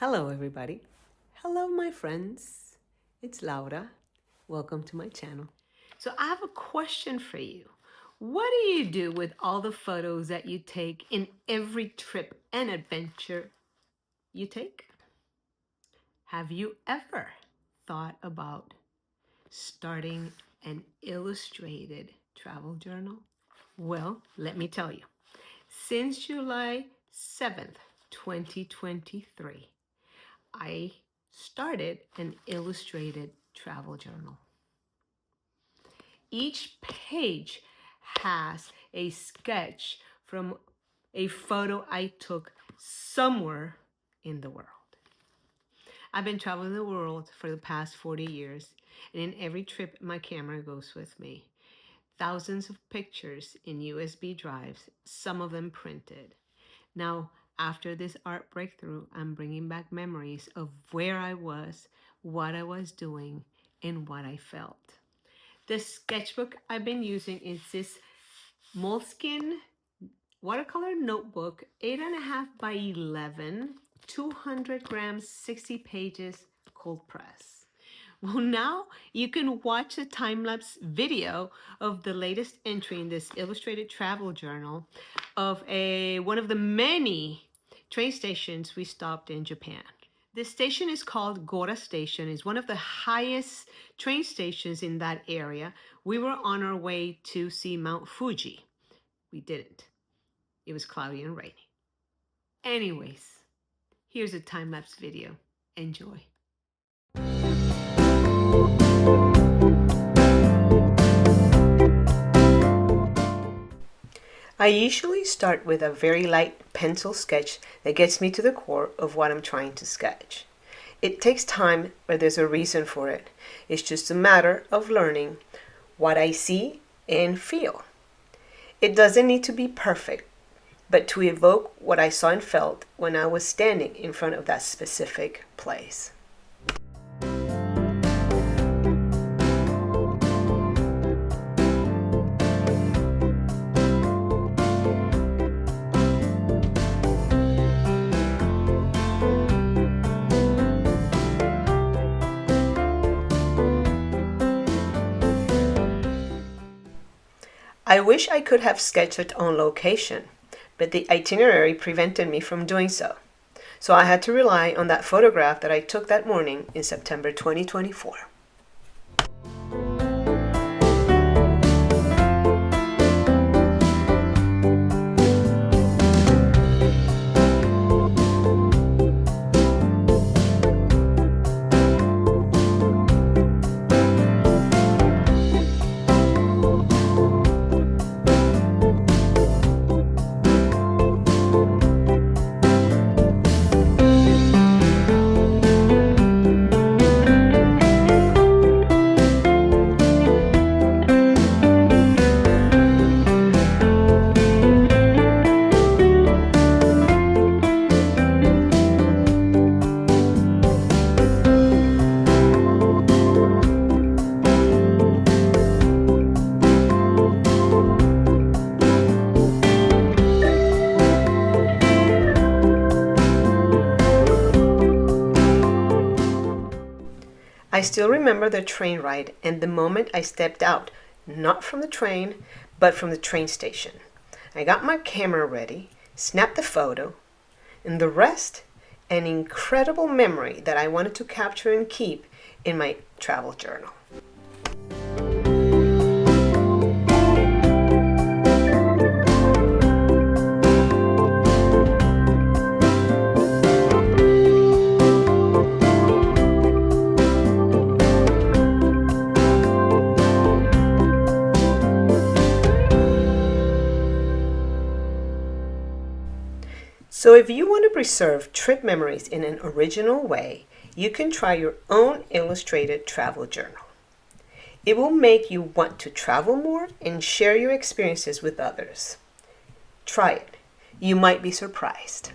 Hello, everybody. Hello, my friends. It's Laura. Welcome to my channel. So I have a question for you. What do you do with all the photos that you take in every trip and adventure you take? Have you ever thought about starting an illustrated travel journal? Well, let me tell you. Since July 7th, 2023, I started an illustrated travel journal. Each page has a sketch from a photo I took somewhere in the world. I've been traveling the world for the past 40 years, and in every trip, my camera goes with me. Thousands of pictures in USB drives, some of them printed. Now, after this art breakthrough, I'm bringing back memories of where I was, what I was doing, and what I felt. The sketchbook I've been using is this moleskin watercolor notebook, 8.5 by 11, 200 grams, 60 pages, cold press. Well, now you can watch a time-lapse video of the latest entry in this illustrated travel journal of one of the many train stations we stopped in Japan. This station is called Gora Station. It's one of the highest train stations in that area. We were on our way to see Mount Fuji. We didn't. It was cloudy and rainy. Anyways, here's a time-lapse video. Enjoy. I usually start with a very light pencil sketch that gets me to the core of what I'm trying to sketch. It takes time, but there's a reason for it. It's just a matter of learning what I see and feel. It doesn't need to be perfect, but to evoke what I saw and felt when I was standing in front of that specific place. I wish I could have sketched it on location, but the itinerary prevented me from doing so. So I had to rely on that photograph that I took that morning in September 2024. I still remember the train ride and the moment I stepped out, not from the train, but from the train station. I got my camera ready, snapped the photo, and the rest, an incredible memory that I wanted to capture and keep in my travel journal. So if you want to preserve trip memories in an original way, you can try your own illustrated travel journal. It will make you want to travel more and share your experiences with others. Try it. You might be surprised.